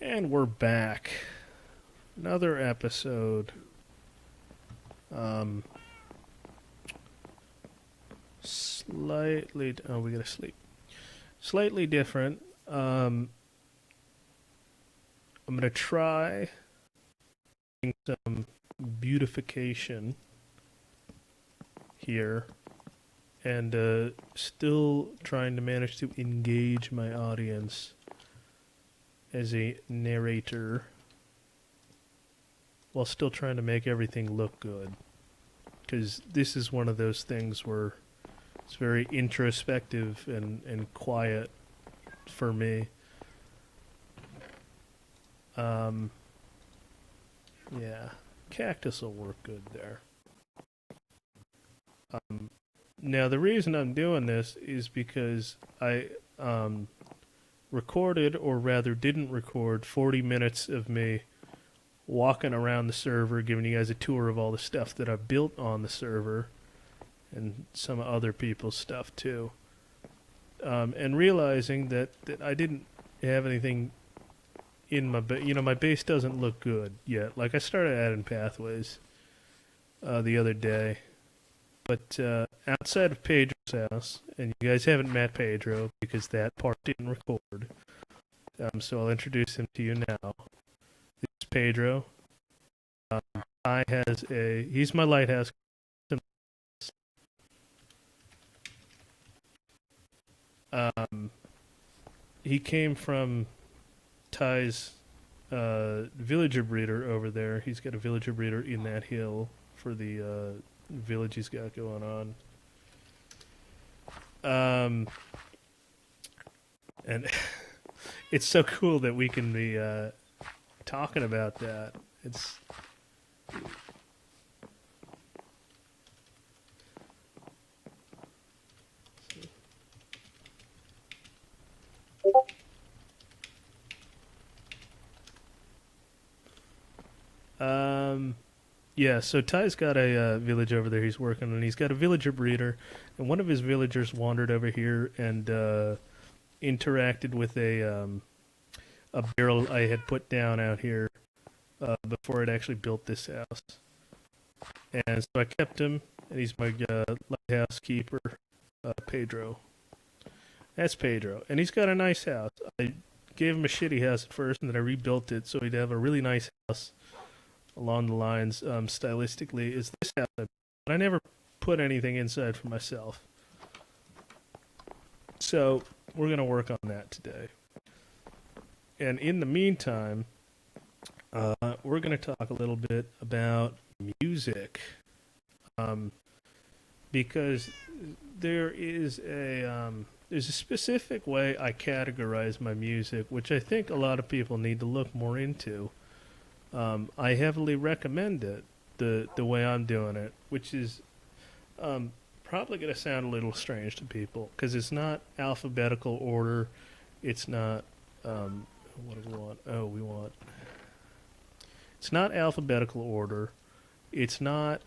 And we're back. Another episode. Um, we gotta sleep. Slightly different. I'm gonna try some beautification here, and still trying to manage to engage my audience as a narrator while still trying to make everything look good. Because this is one of those things where it's very introspective and quiet for me. Yeah, cactus will work good there. Now, the reason I'm doing this is because I recorded, or rather didn't record, 40 minutes of me walking around the server, giving you guys a tour of all the stuff that I've built on the server, and some other people's stuff too. And realizing that I didn't have anything in my my base doesn't look good yet. Like, I started adding pathways the other day, but outside of Pedro's house, and you guys haven't met Pedro because that part didn't record, so I'll introduce him to you now. This is Pedro. He's my lighthouse. He came from Ty's villager breeder over there. He's got a villager breeder in that hill for the village he's got going on. And it's so cool that we can be talking about that. It's yeah, so Ty's got a village over there he's working on. He's got a villager breeder, and one of his villagers wandered over here and interacted with a barrel I had put down out here before I'd actually built this house. And so I kept him, and he's my lighthouse keeper, Pedro. That's Pedro, and he's got a nice house. I gave him a shitty house at first, and then I rebuilt it so he'd have a really nice house along the lines, stylistically, is this house. But I never put anything inside for myself. So we're going to work on that today. And in the meantime, we're going to talk a little bit about music. Because there's a specific way I categorize my music, which I think a lot of people need to look more into. I heavily recommend it, the way I'm doing it, which is probably going to sound a little strange to people, because it's not alphabetical order. It's not, what do we want? Oh, we want, it's not alphabetical order. It's not,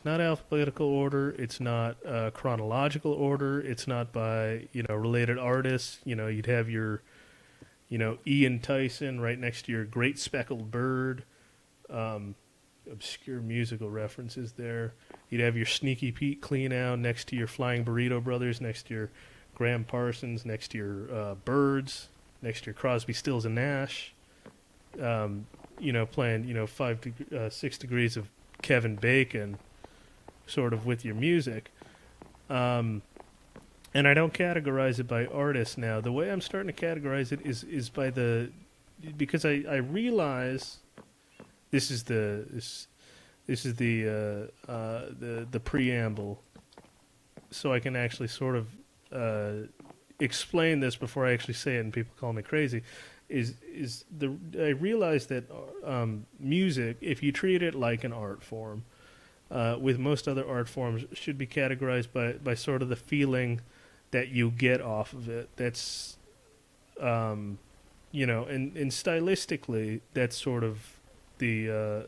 alphabetical order. It's not chronological order. It's not by, related artists. You'd have your, Ian Tyson right next to your Great Speckled Bird. Obscure musical references there. You'd have your Sneaky Pete Clean Out next to your Flying Burrito Brothers, next to your Graham Parsons, next to your Birds, next to your Crosby, Stills, and Nash. Playing, 6 degrees of Kevin Bacon, sort of, with your music. And I don't categorize it by artist now. The way I'm starting to categorize it is by because I realize this is the preamble, so I can actually sort of explain this before I actually say it, and people call me crazy. I realize that music, if you treat it like an art form, with most other art forms, should be categorized by sort of the feeling that you get off of it. That's, and stylistically, that's sort of the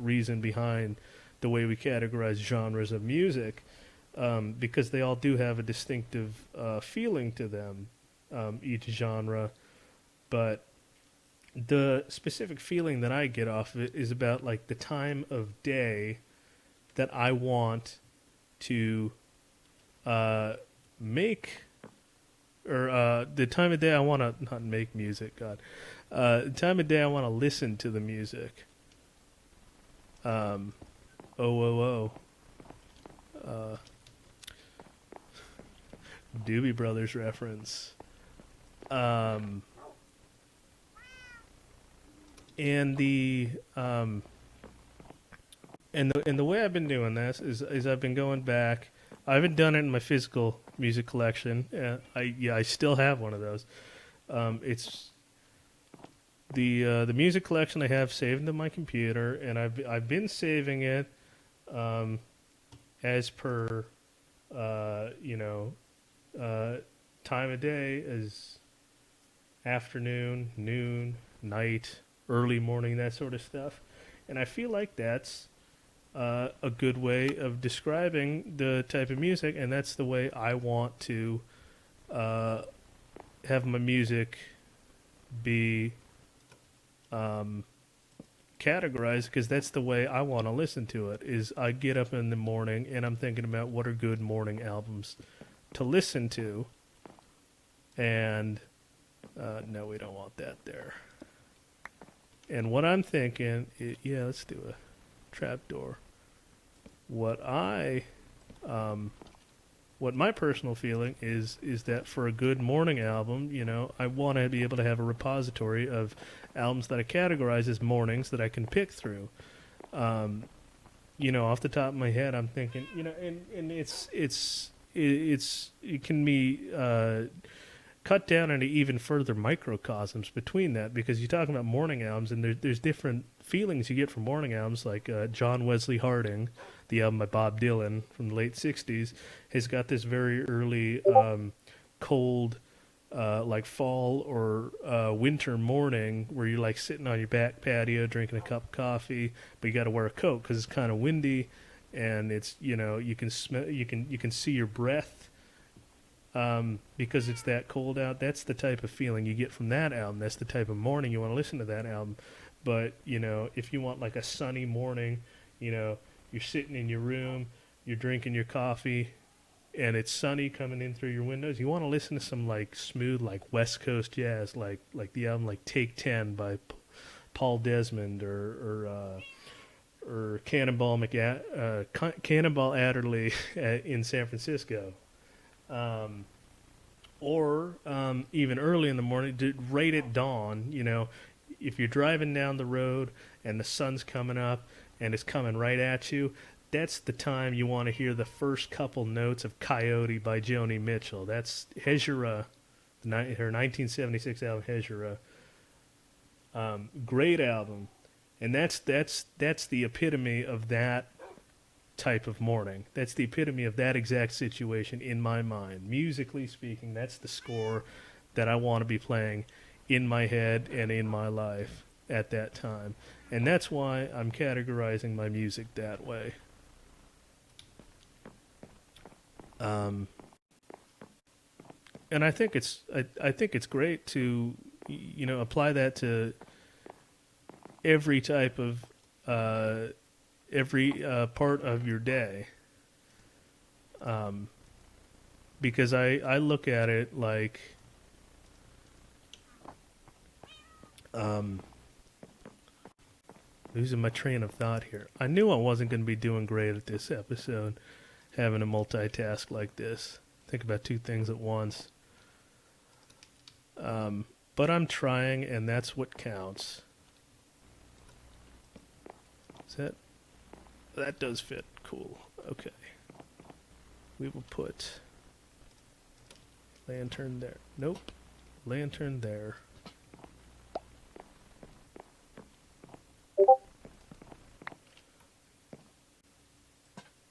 reason behind the way we categorize genres of music. because they all do have a distinctive feeling to them, each genre. But the specific feeling that I get off of it is about like the time of day that I want to make, or the time of day I want to not make music. God, the time of day I want to listen to the music. Oh, oh, oh. Doobie Brothers reference. And the and the way I've been doing this is I've been going back. I haven't done it in my physical music collection. I still have one of those. It's the music collection I have saved into my computer, and I've been saving it as per time of day as afternoon, noon, night, early morning, that sort of stuff. And I feel like that's a good way of describing the type of music, and that's the way I want to have my music be categorized, because that's the way I want to listen to it. Is I get up in the morning and I'm thinking about what are good morning albums to listen to, and no, we don't want that there. And what I'm thinking, let's do a trapdoor. What my personal feeling is that for a good morning album, I want to be able to have a repository of albums that I categorize as mornings that I can pick through. Off the top of my head, I'm thinking, and it can be cut down into even further microcosms between that, because you're talking about morning albums, and there's different feelings you get from morning albums, like John Wesley Harding, the album by Bob Dylan from the late 60s, has got this very early cold, like fall or winter morning where you're like sitting on your back patio drinking a cup of coffee, but you got to wear a coat because it's kind of windy, and it's you can smell, you can see your breath because it's that cold out. That's the type of feeling you get from that album. That's the type of morning you want to listen to that album. But if you want like a sunny morning, you're sitting in your room, you're drinking your coffee, and it's sunny coming in through your windows. You want to listen to some like smooth, like West Coast jazz, like the album like Take 10 by Paul Desmond, or Cannonball Adderley in San Francisco, or even early in the morning, right at dawn. If you're driving down the road and the sun's coming up and it's coming right at you, that's the time you want to hear the first couple notes of Coyote by Joni Mitchell. That's Hejira, her 1976 album Hejira. Great album. And that's the epitome of that type of morning. That's the epitome of that exact situation in my mind. Musically speaking, that's the score that I want to be playing in my head and in my life at that time. And that's why I'm categorizing my music that way. And I think it's great to apply that to every type of every part of your day, because I look at it like losing my train of thought here. I knew I wasn't going to be doing great at this episode, having to multitask like this, think about two things at once. But I'm trying, and that's what counts. That does fit. Cool. Okay. We will put lantern there. Nope. Lantern there.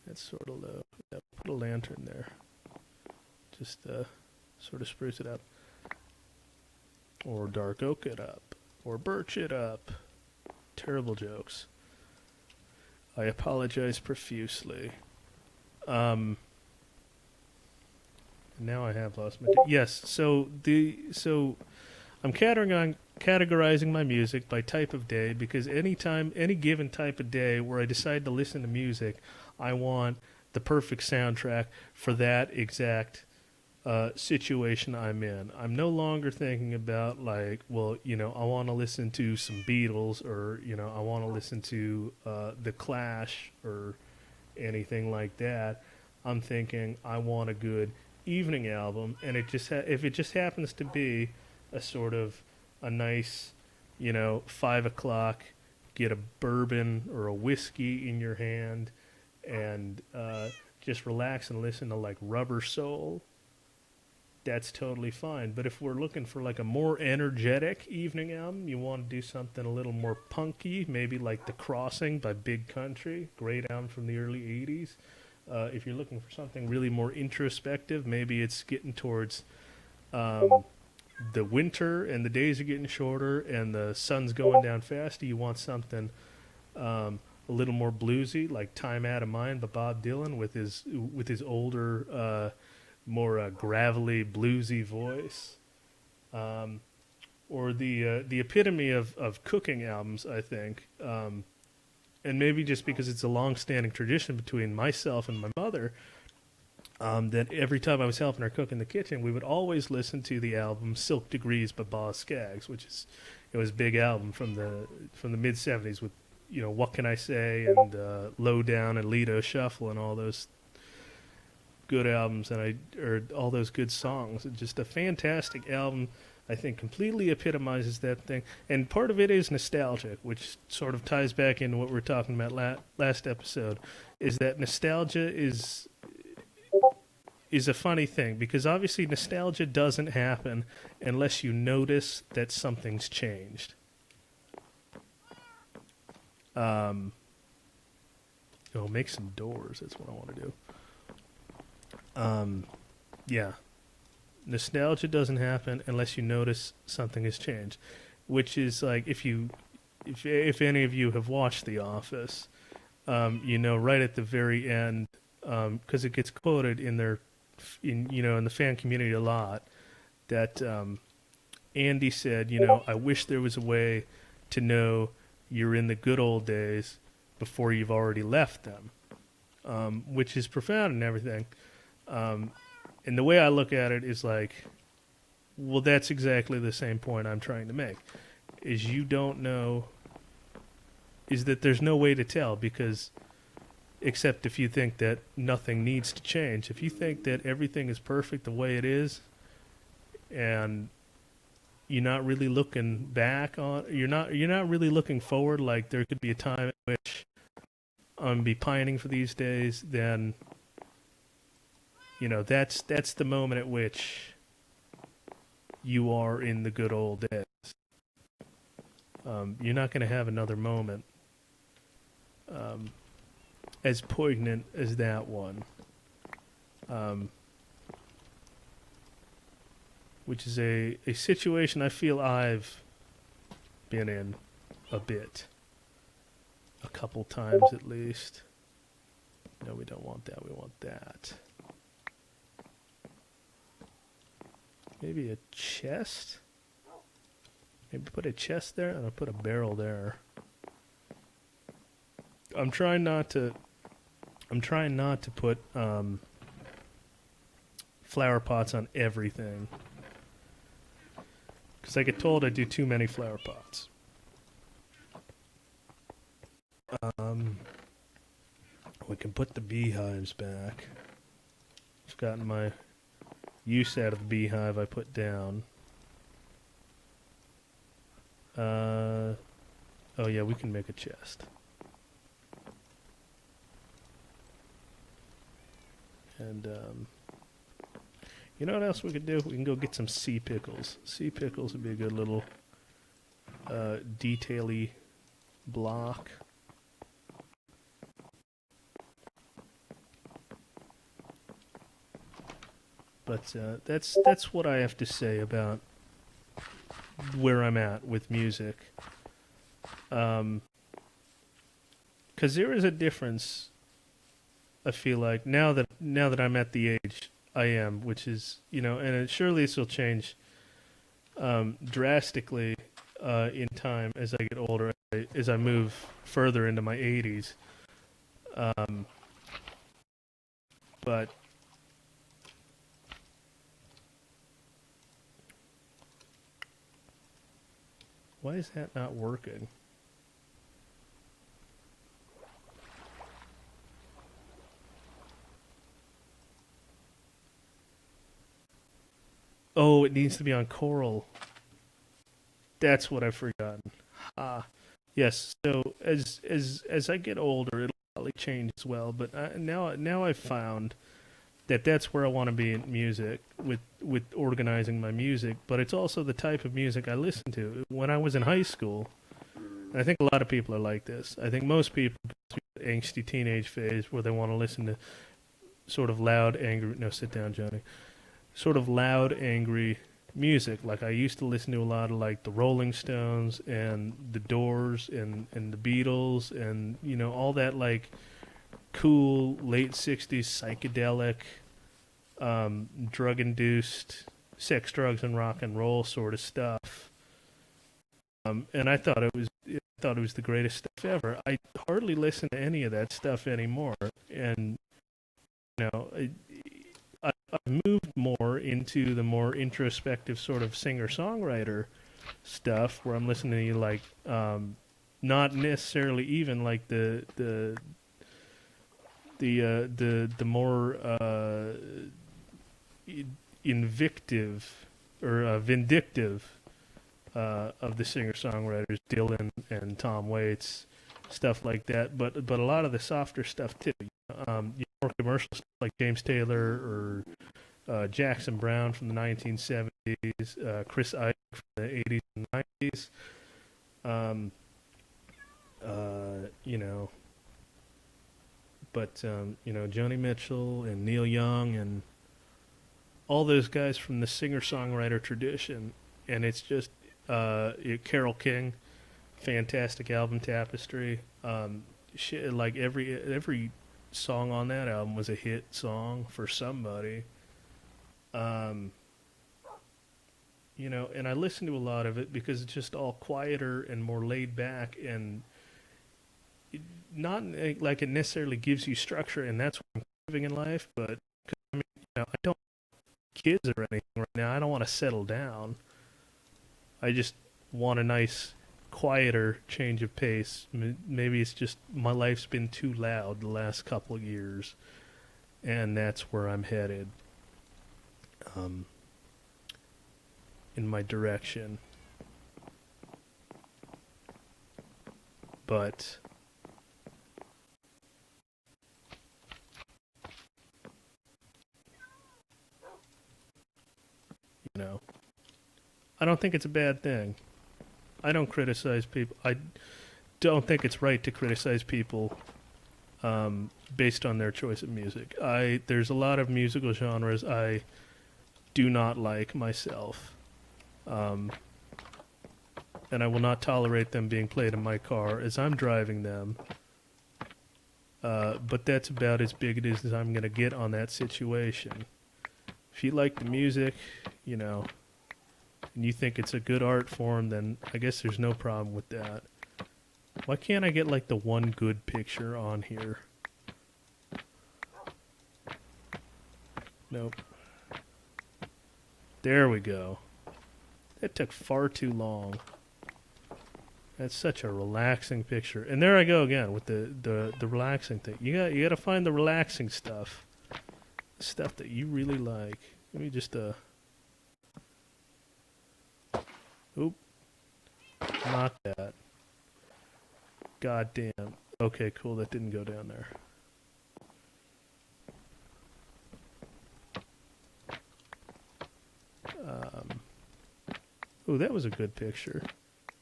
That's sort of low. Yeah, put a lantern there. Just sort of spruce it up. Or dark oak it up. Or birch it up. Terrible jokes. I apologize profusely. Now I have lost my. Yes. So I'm categorizing my music by type of day because any given type of day where I decide to listen to music, I want the perfect soundtrack for that exact situation I'm in. I'm no longer thinking about like, well, I want to listen to some Beatles or I want to listen to the Clash or anything like that. I'm thinking I want a good evening album, and if it just happens to be a sort of a nice, 5 o'clock, get a bourbon or a whiskey in your hand, and just relax and listen to like Rubber Soul. That's totally fine. But if we're looking for like a more energetic evening album, you want to do something a little more punky, maybe like The Crossing by Big Country, great album from the early 80s. If you're looking for something really more introspective, maybe it's getting towards the winter and the days are getting shorter and the sun's going down faster. You want something a little more bluesy, like "Time Out of Mind" by Bob Dylan with his older, more gravelly, bluesy voice. Or the epitome of cooking albums, I think. And maybe just because it's a long-standing tradition between myself and my mother, that every time I was helping her cook in the kitchen, we would always listen to the album "Silk Degrees" by Boz Scaggs, which is it was a big album from the mid '70s with "What Can I Say" and "Low Down" and "Lido Shuffle" and all those good albums or all those good songs. It's just a fantastic album. I think completely epitomizes that thing, and part of it is nostalgic, which sort of ties back into what we were talking about last episode. Is that nostalgia is a funny thing because obviously nostalgia doesn't happen unless you notice that something's changed. Make some doors. That's what I want to do. Yeah. Nostalgia doesn't happen unless you notice something has changed, which is like if any of you have watched The Office, right at the very end, because it gets quoted in the fan community a lot, that Andy said, I wish there was a way to know you're in the good old days before you've already left them, which is profound and everything. And the way I look at it is like, well, that's exactly the same point I'm trying to make. Is you don't know, is that there's no way to tell because, except if you think that nothing needs to change. If you think that everything is perfect the way it is, and you're not really looking back on, you're not really looking forward, like there could be a time at which I'm be pining for these days, then that's the moment at which you are in the good old days. You're not going to have another moment as poignant as that one, which is a situation I feel I've been in a bit, a couple times at least. No, we don't want that. We want that. Maybe a chest? Maybe put a chest there and I'll put a barrel there. I'm trying not to put flower pots on everything. Because I get told I do too many flower pots. We can put the beehives back. I've gotten my use out of the beehive I put down. Oh yeah, we can make a chest. And you know what else we could do? We can go get some sea pickles. Sea pickles would be a good little detail-y block. But that's what I have to say about where I'm at with music. Because there is a difference. I feel like now that I'm at the age I am, which is, and surely this will change drastically in time as I get older, as I move further into my 80s. Um, but why is that not working? Oh, it needs to be on Coral. That's what I've forgotten. Ah, yes. So as I get older, it'll probably change as well. But now I've found that that's where I want to be in music with organizing my music. But it's also the type of music I listen to. When I was in high school, and I think a lot of people are like this. I think most people go through the angsty teenage phase where they want to listen to sort of loud, angry. No, sit down, Johnny. Sort of loud, angry music. Like I used to listen to a lot of like the Rolling Stones and the Doors and the Beatles and all that like cool late '60s psychedelic, drug induced sex, drugs, and rock and roll sort of stuff. And I thought it was the greatest stuff ever. I hardly listen to any of that stuff anymore, and you know. I've moved more into the more introspective sort of singer-songwriter stuff, where I'm listening to like not necessarily even like the more invictive or vindictive of the singer-songwriters, Dylan and Tom Waits, stuff like that. But a lot of the softer stuff too. More commercial stuff like James Taylor or Jackson Brown from the 1970s, Chris Ike from the 80s and 90s. Um, you know, but Joni Mitchell and Neil Young and all those guys from the singer-songwriter tradition, and it's just Carole King, fantastic album, Tapestry. Like every song on that album was a hit song for somebody. Um, and I listen to a lot of it because it's just all quieter and more laid back and not like it necessarily gives you structure, and that's what I'm living in life. But 'cause, I don't have kids or anything right now. I don't want to settle down. I just want a nice, quieter change of pace. Maybe it's just my life's been too loud the last couple of years, and that's where I'm headed. Um, in my direction, but I don't think it's a bad thing. I don't criticize people. I don't think it's right to criticize people based on their choice of music. There's a lot of musical genres I do not like myself, um, and I will not tolerate them being played in my car as I'm driving them. But that's about as big as I'm going to get on that situation. If you like the music, and you think it's a good art form, then I guess there's no problem with that. Why can't I get like the one good picture on here? Nope. There we go. That took far too long. That's such a relaxing picture. And there I go again with the relaxing thing. You got to find the relaxing stuff. Stuff that you really like. Let me just oop. Not that. God damn. Okay, cool. That didn't go down there. Ooh, that was a good picture.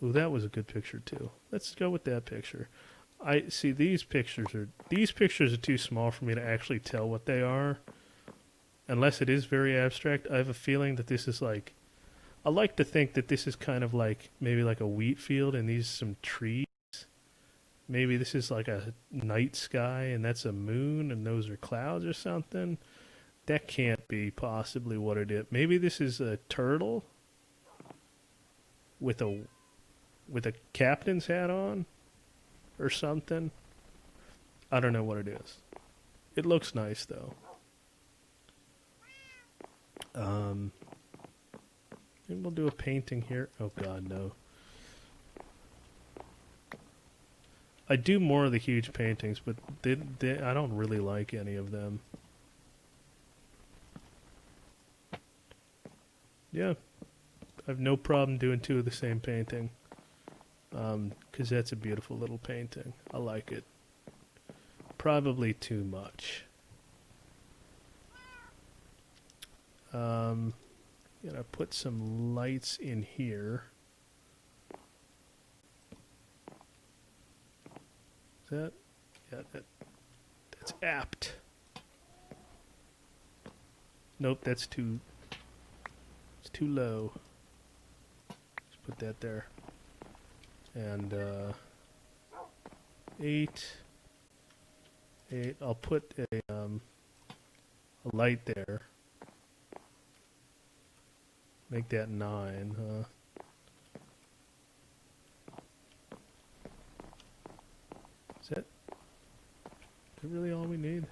Ooh, that was a good picture too. Let's go with that picture. I see these pictures are too small for me to actually tell what they are. Unless it is very abstract, I have a feeling that this is like I like to think that this is kind of like maybe like a wheat field and these some trees. Maybe this is like a night sky and that's a moon and those are clouds or something. That can't be possibly what it is. Maybe this is a turtle with a captain's hat on or something. I don't know what it is. It looks nice though. Maybe we'll do a painting here. Oh god, no. I do more of the huge paintings, but I don't really like any of them. Yeah, I have no problem doing two of the same painting. Because that's a beautiful little painting. I like it. Probably too much. Gonna put some lights in here. Is that? Yeah, that's apt. Nope, that's too... It's too low. Let's put that there. And 8. I'll put a light there. Make that 9, huh? Is that really all we need?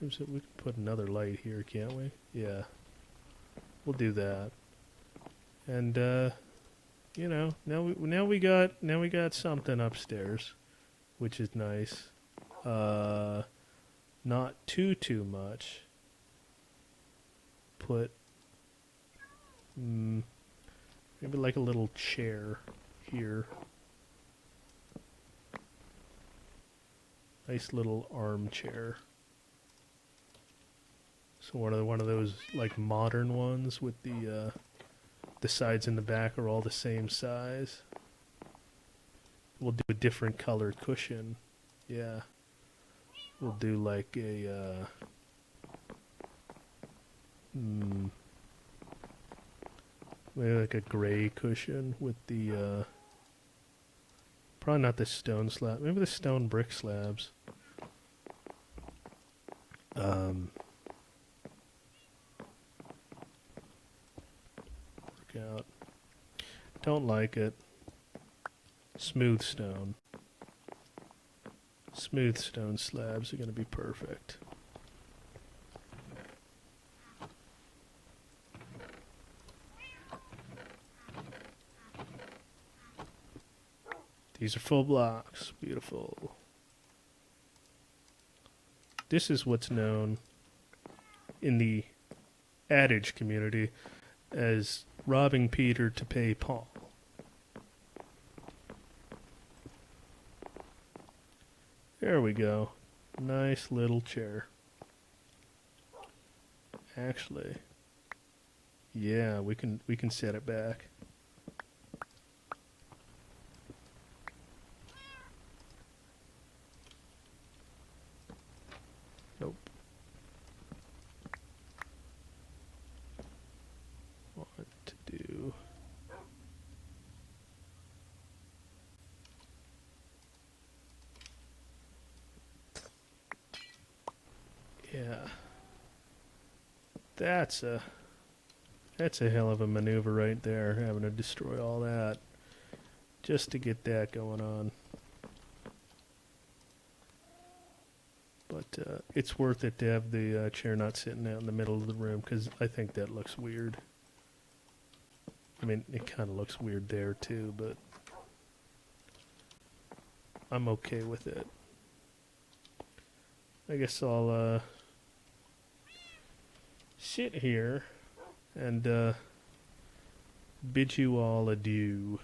We can put another light here, can't we? Yeah. We'll do that. And you know, now we got something upstairs, which is nice. Not too much. Put maybe like a little chair here. Nice little armchair. So one of those like modern ones with the sides and the back are all the same size. We'll do a different colored cushion. Yeah. We'll do like a maybe like a gray cushion with the probably not the stone slab. Maybe the stone brick slabs. Work out. Don't like it. Smooth stone. Smooth stone slabs are going to be perfect. These are full blocks. Beautiful. This is what's known in the adage community as robbing Peter to pay Paul. There we go. Nice little chair. Actually, yeah, we can set it back. Nope. What to do? Yeah. That's a hell of a maneuver right there, having to destroy all that just to get that going on. But it's worth it to have the chair not sitting out in the middle of the room, because I think that looks weird. I mean, it kind of looks weird there too, but I'm okay with it. I guess I'll sit here and bid you all adieu.